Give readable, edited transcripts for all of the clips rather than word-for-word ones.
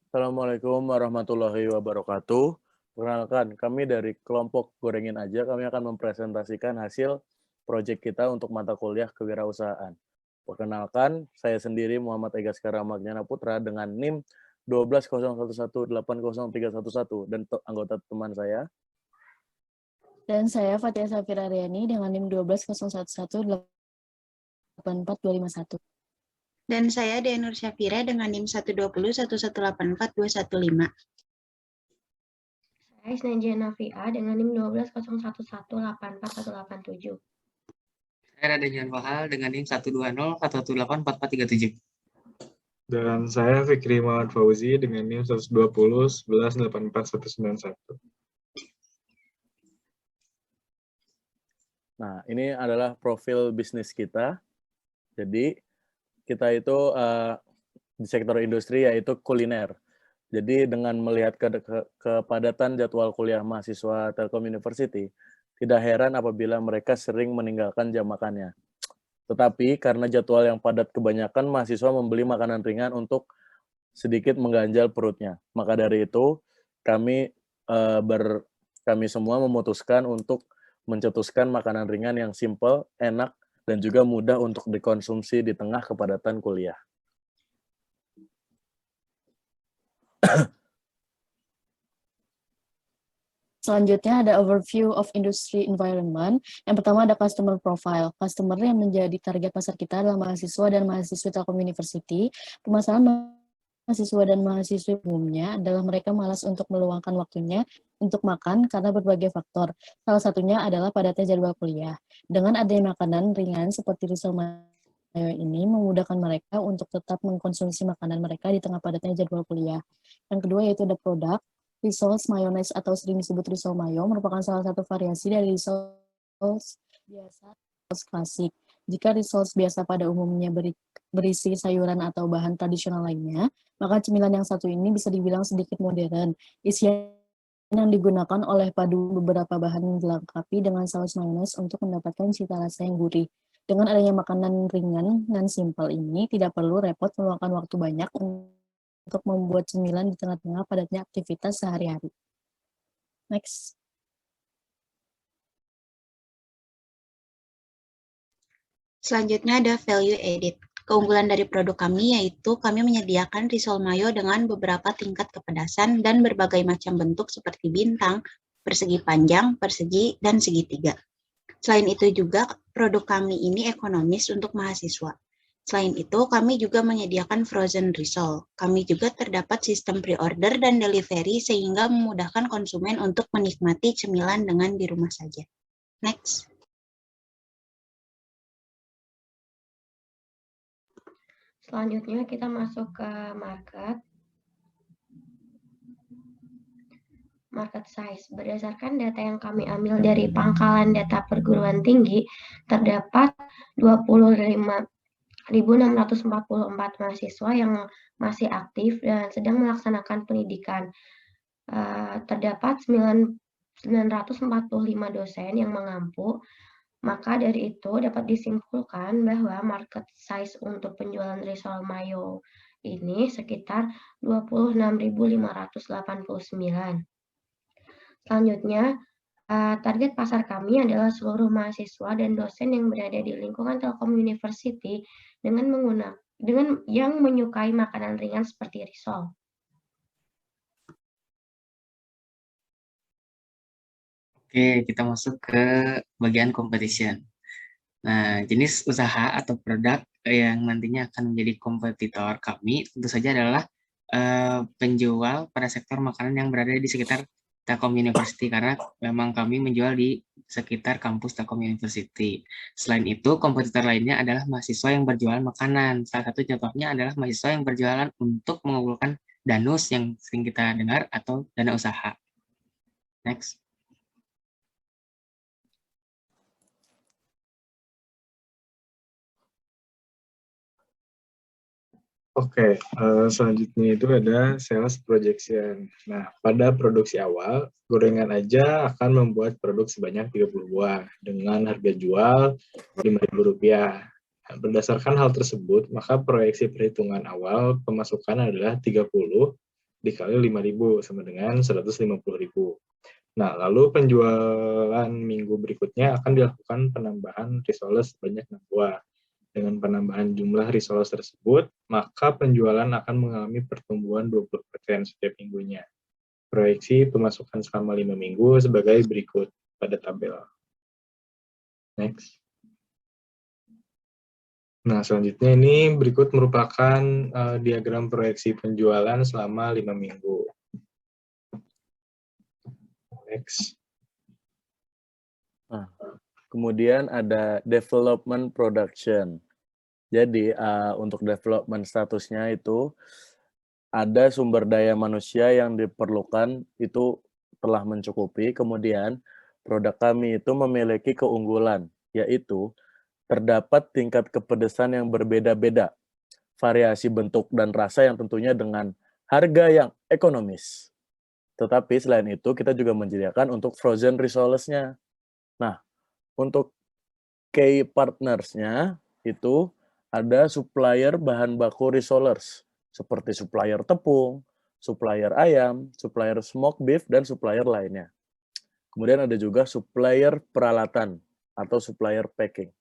Assalamualaikum warahmatullahi wabarakatuh. Perkenalkan, kami dari kelompok Gorengin Aja, kami akan mempresentasikan hasil proyek kita untuk mata kuliah kewirausahaan. Perkenalkan, saya sendiri Muhammad Ega Skara Magnana Putra dengan NIM 1201180311 dan anggota teman saya. Dan saya Fatia Safira Riani dengan NIM 1201184251. Dan saya Denur Syafira dengan NIM 12011184215. Saya Isnanjia Nafia dengan NIM 12011841887. Saya Radenyan Wahal dengan NIM 12011184437. Dan saya Fikri Muhammad Fauzi dengan NIM 12011184191. Nah, ini adalah profil bisnis kita. Jadi, kita itu di sektor industri yaitu kuliner. Jadi dengan melihat kepadatan jadwal kuliah mahasiswa Telkom University, tidak heran apabila mereka sering meninggalkan jam makannya. Tetapi karena jadwal yang padat kebanyakan mahasiswa membeli makanan ringan untuk sedikit mengganjal perutnya. Maka dari itu kami semua memutuskan untuk mencetuskan makanan ringan yang simple, enak, dan juga mudah untuk dikonsumsi di tengah kepadatan kuliah. Selanjutnya ada overview of industry environment. Yang pertama ada customer profile. Customer yang menjadi target pasar kita adalah mahasiswa dan mahasiswi Telkom University. Permasalahan mahasiswa dan mahasiswi umumnya adalah mereka malas untuk meluangkan waktunya untuk makan karena berbagai faktor. Salah satunya adalah padatnya jadwal kuliah. Dengan adanya makanan ringan seperti risol mayo ini memudahkan mereka untuk tetap mengkonsumsi makanan mereka di tengah padatnya jadwal kuliah. Yang kedua yaitu ada produk. Risol mayonnaise atau sering disebut risol mayo merupakan salah satu variasi dari risol biasa klasik. Jika risol biasa pada umumnya berisi sayuran atau bahan tradisional lainnya, maka cemilan yang satu ini bisa dibilang sedikit modern. Isian yang digunakan oleh padu beberapa bahan yang dilengkapi dengan saus mayonnaise untuk mendapatkan cita rasa yang gurih. Dengan adanya makanan ringan dan simpel ini, tidak perlu repot meluangkan waktu banyak untuk membuat cemilan di tengah-tengah padatnya aktivitas sehari-hari. Next. Selanjutnya ada value added. Keunggulan dari produk kami yaitu kami menyediakan risol mayo dengan beberapa tingkat kepedasan dan berbagai macam bentuk seperti bintang, persegi panjang, persegi, dan segitiga. Selain itu juga produk kami ini ekonomis untuk mahasiswa. Selain itu, kami juga menyediakan frozen risol. Kami juga terdapat sistem pre-order dan delivery sehingga memudahkan konsumen untuk menikmati cemilan dengan di rumah saja. Next. Selanjutnya kita masuk ke market size. Berdasarkan data yang kami ambil dari pangkalan data perguruan tinggi, terdapat 25.644 mahasiswa yang masih aktif dan sedang melaksanakan pendidikan. Terdapat 945 dosen yang mengampu. Maka dari itu dapat disimpulkan bahwa market size untuk penjualan risol mayo ini sekitar 26.589. Selanjutnya, target pasar kami adalah seluruh mahasiswa dan dosen yang berada di lingkungan Telkom University dengan yang menyukai makanan ringan seperti risol. Oke, kita masuk ke bagian competition. Nah, jenis usaha atau produk yang nantinya akan menjadi kompetitor kami tentu saja adalah penjual pada sektor makanan yang berada di sekitar Telkom University, karena memang kami menjual di sekitar kampus Telkom University. Selain itu, kompetitor lainnya adalah mahasiswa yang berjualan makanan. Salah satu contohnya adalah mahasiswa yang berjualan untuk mengumpulkan danus yang sering kita dengar atau dana usaha. Next. Oke, selanjutnya itu ada sales projection. Nah, pada produksi awal, Gorengan Aja akan membuat produk sebanyak 30 buah dengan harga jual Rp5.000. Nah, berdasarkan hal tersebut, maka proyeksi perhitungan awal pemasukan adalah 30 dikali 5.000 sama dengan 150.000. Nah, lalu penjualan minggu berikutnya akan dilakukan penambahan resoles sebanyak 6 buah. Dengan penambahan jumlah resoles tersebut, maka penjualan akan mengalami pertumbuhan 20% setiap minggunya. Proyeksi pemasukan selama 5 minggu sebagai berikut pada tabel. Next. Nah, selanjutnya ini berikut merupakan diagram proyeksi penjualan selama 5 minggu. Next. Nah, kemudian ada development production. Jadi untuk development statusnya itu ada sumber daya manusia yang diperlukan itu telah mencukupi. Kemudian produk kami itu memiliki keunggulan, yaitu terdapat tingkat kepedesan yang berbeda-beda, variasi bentuk dan rasa yang tentunya dengan harga yang ekonomis. Tetapi selain itu kita juga menyediakan untuk frozen risolesnya. Nah, untuk key partners-nya itu ada supplier bahan baku resolers seperti supplier tepung, supplier ayam, supplier smoked beef, dan supplier lainnya. Kemudian ada juga supplier peralatan atau supplier packing.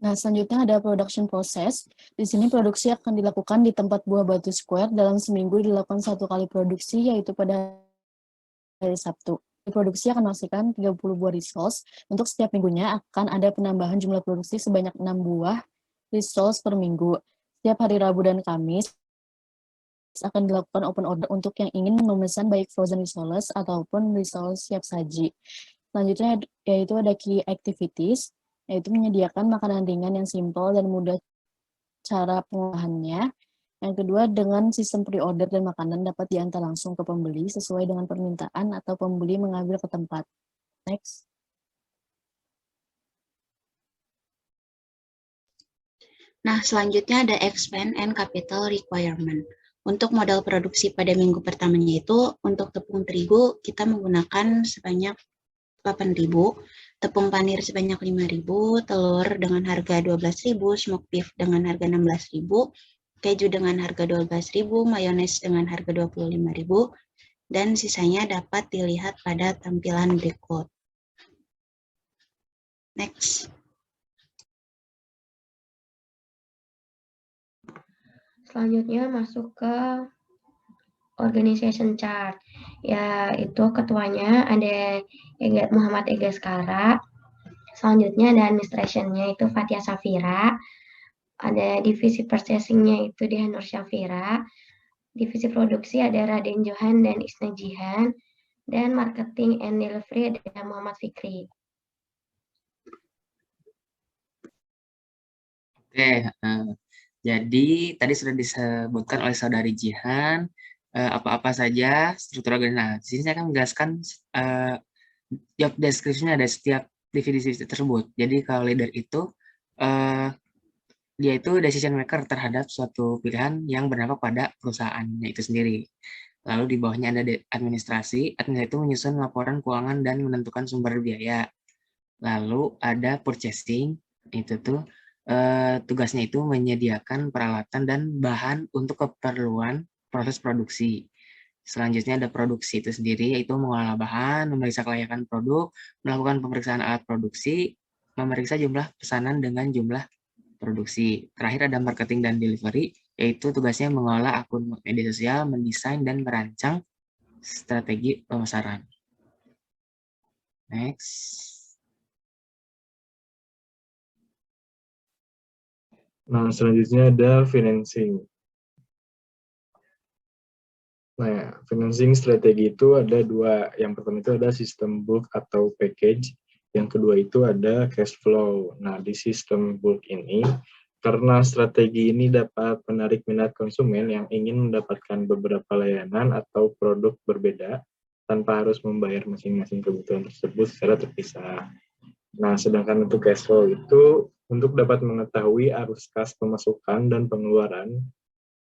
Nah, selanjutnya ada production process. Di sini produksi akan dilakukan di tempat buah batu square dalam seminggu dilakukan 1 kali produksi, yaitu pada hari Sabtu. Produksi akan menghasilkan 30 buah resoles. Untuk setiap minggunya akan ada penambahan jumlah produksi sebanyak 6 buah resoles per minggu. Setiap hari Rabu dan Kamis akan dilakukan open order untuk yang ingin memesan baik frozen resoles ataupun resoles siap saji. Selanjutnya yaitu ada key activities, yaitu menyediakan makanan ringan yang simpel dan mudah cara pengolahannya. Yang kedua, dengan sistem pre-order dan makanan dapat diantar langsung ke pembeli sesuai dengan permintaan atau pembeli mengambil ke tempat. Next. Nah, selanjutnya ada expand and capital requirement. Untuk modal produksi pada minggu pertamanya itu, untuk tepung terigu kita menggunakan sebanyak 8.000, tepung panir sebanyak 5.000, telur dengan harga 12.000, smoked beef dengan harga 16.000, keju dengan harga 12.000, mayones dengan harga 25.000, dan sisanya dapat dilihat pada tampilan berikut. Next. Selanjutnya masuk ke organization chart. Ya, itu ketuanya ada Muhammad Ega Skara. Selanjutnya ada administration-nya itu Fatia Safira. Ada divisi purchasing-nya itu Dian Nur Syafira. Divisi produksi ada Raden Johan dan Isna Jihan. Dan marketing and delivery ada Muhammad Fikri. Oke, jadi tadi sudah disebutkan oleh saudari Jihan apa-apa saja struktur organisasi. Nah, di sini saya akan menjelaskan job description-nya ada setiap divisi tersebut. Jadi kalau leader itu dia itu decision maker terhadap suatu pilihan yang berdampak pada perusahaannya itu sendiri. Lalu di bawahnya ada administrasi. Administrasi itu menyusun laporan keuangan dan menentukan sumber biaya. Lalu ada purchasing, itu tuh tugasnya itu menyediakan peralatan dan bahan untuk keperluan proses produksi. Selanjutnya ada produksi itu sendiri, yaitu mengolah bahan, memeriksa kelayakan produk, melakukan pemeriksaan alat produksi, memeriksa jumlah pesanan dengan jumlah produksi. Terakhir ada marketing dan delivery, yaitu tugasnya mengolah akun media sosial, mendesain dan merancang strategi pemasaran. Next. Nah, selanjutnya ada financing. Nah, financing strategi itu ada dua. Yang pertama itu ada sistem bulk atau package. Yang kedua itu ada cash flow. Nah, di sistem bulk ini, karena strategi ini dapat menarik minat konsumen yang ingin mendapatkan beberapa layanan atau produk berbeda, tanpa harus membayar masing-masing kebutuhan tersebut secara terpisah. Nah, sedangkan untuk cash flow itu untuk dapat mengetahui arus kas pemasukan dan pengeluaran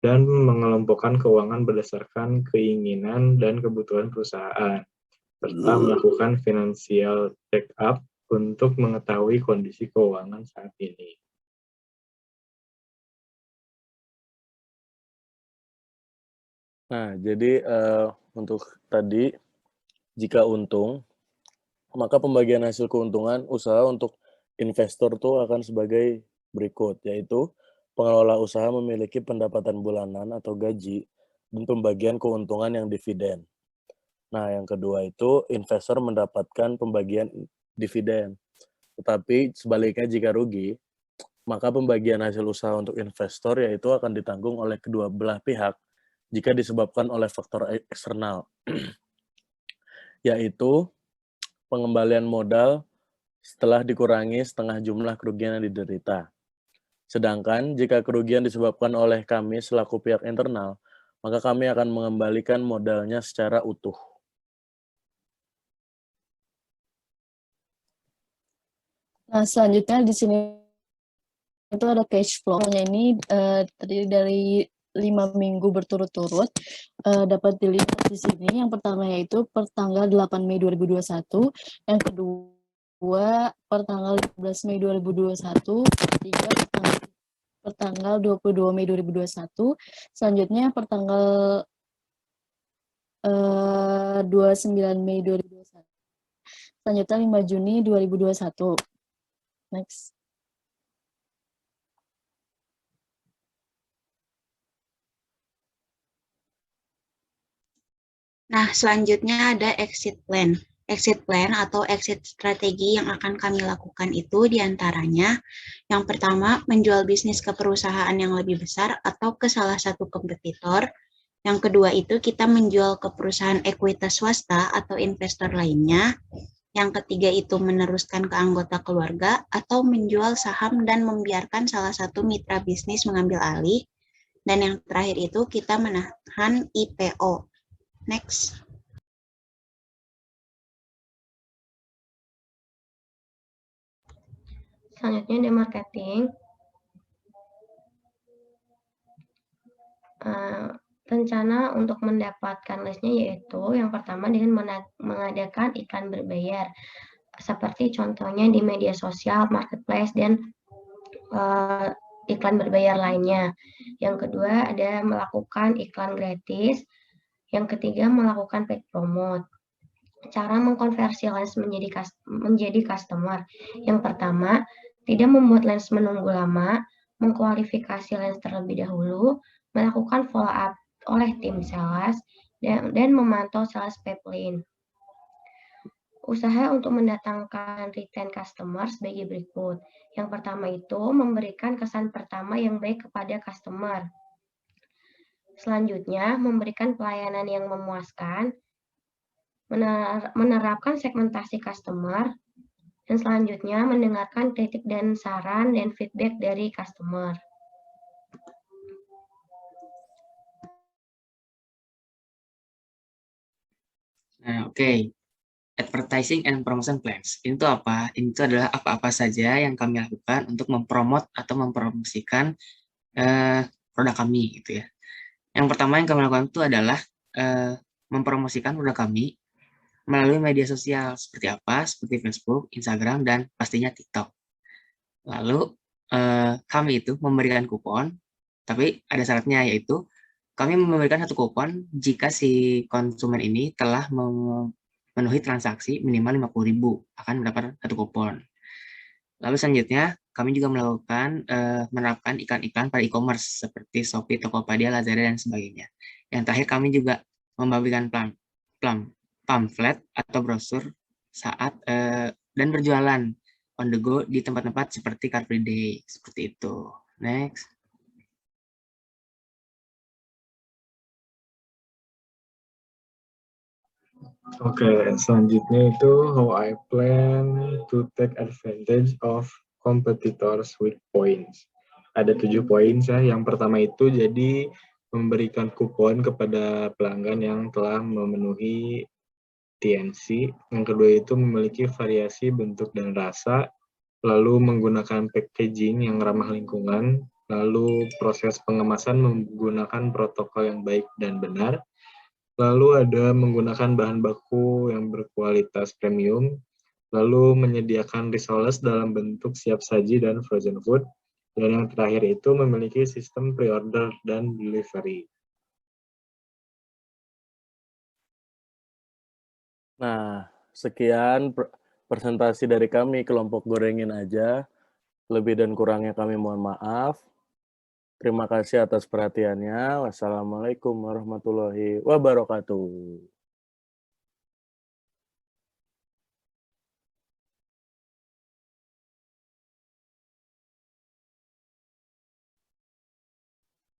dan mengelompokkan keuangan berdasarkan keinginan dan kebutuhan perusahaan, serta melakukan financial check-up untuk mengetahui kondisi keuangan saat ini. Nah, jadi untuk tadi, jika untung, maka pembagian hasil keuntungan usaha untuk investor tuh akan sebagai berikut, yaitu pengelola usaha memiliki pendapatan bulanan atau gaji dan pembagian keuntungan yang dividen. Nah, yang kedua itu investor mendapatkan pembagian dividen. Tetapi sebaliknya jika rugi, maka pembagian hasil usaha untuk investor yaitu akan ditanggung oleh kedua belah pihak jika disebabkan oleh faktor eksternal, yaitu pengembalian modal setelah dikurangi setengah jumlah kerugian yang diderita. Sedangkan jika kerugian disebabkan oleh kami selaku pihak internal, maka kami akan mengembalikan modalnya secara utuh. Nah, selanjutnya di sini itu ada cash flow-nya ini terdiri dari 5 minggu berturut-turut, dapat dilihat di sini. Yang pertama yaitu per tanggal 8 Mei 2021, yang kedua per tanggal 15 Mei 2021, ketiga per tanggal 22 Mei 2021, selanjutnya per tanggal 29 Mei 2021, selanjutnya 5 Juni 2021. Next. Nah, selanjutnya ada exit plan. Exit plan atau exit strategi yang akan kami lakukan itu diantaranya, yang pertama, menjual bisnis ke perusahaan yang lebih besar atau ke salah satu kompetitor. Yang kedua itu kita menjual ke perusahaan ekuitas swasta atau investor lainnya. Yang ketiga itu meneruskan ke anggota keluarga atau menjual saham dan membiarkan salah satu mitra bisnis mengambil alih. Dan yang terakhir itu kita menahan IPO. Next. Selanjutnya ada marketing. Rencana untuk mendapatkan listnya yaitu yang pertama dengan mengadakan iklan berbayar, seperti contohnya di media sosial, marketplace, dan iklan berbayar lainnya. Yang kedua ada melakukan iklan gratis. Yang ketiga melakukan paid promote. Cara mengkonversi lens menjadi customer. Yang pertama, tidak membuat lens menunggu lama, mengkualifikasi lens terlebih dahulu, melakukan follow up oleh tim sales, dan memantau sales pipeline. Usaha untuk mendatangkan retain customer sebagai berikut. Yang pertama itu memberikan kesan pertama yang baik kepada customer. Selanjutnya, memberikan pelayanan yang memuaskan, menerapkan segmentasi customer, dan selanjutnya mendengarkan kritik dan saran dan feedback dari customer. Nah, oke. Advertising and promotion plans. Ini tuh apa? Ini tuh adalah apa-apa saja yang kami lakukan untuk mempromot atau mempromosikan produk kami gitu ya. Yang pertama yang kami lakukan itu adalah mempromosikan produk kami melalui media sosial seperti apa? Seperti Facebook, Instagram, dan pastinya TikTok. Lalu kami itu memberikan kupon, tapi ada syaratnya yaitu kami memberikan satu kupon jika si konsumen ini telah memenuhi transaksi minimal 50.000 akan mendapat satu kupon. Lalu selanjutnya kami juga menerapkan iklan-iklan pada e-commerce seperti Shopee, Tokopedia, Lazada, dan sebagainya. Yang terakhir kami juga membagikan pamflet atau brosur saat dan berjualan on the go di tempat-tempat seperti Car Free Day, seperti itu. Next. Oke, selanjutnya itu how I plan to take advantage of competitors with points. Ada 7 poin ya. Yang pertama itu jadi memberikan kupon kepada pelanggan yang telah memenuhi TNC. Yang kedua itu memiliki variasi bentuk dan rasa, lalu menggunakan packaging yang ramah lingkungan, lalu proses pengemasan menggunakan protokol yang baik dan benar, lalu ada menggunakan bahan baku yang berkualitas premium, lalu menyediakan resoles dalam bentuk siap saji dan frozen food, dan yang terakhir itu memiliki sistem pre-order dan delivery. Nah, sekian presentasi dari kami kelompok Gorengin Aja. Lebih dan kurangnya kami mohon maaf. Terima kasih atas perhatiannya. Wassalamualaikum warahmatullahi wabarakatuh.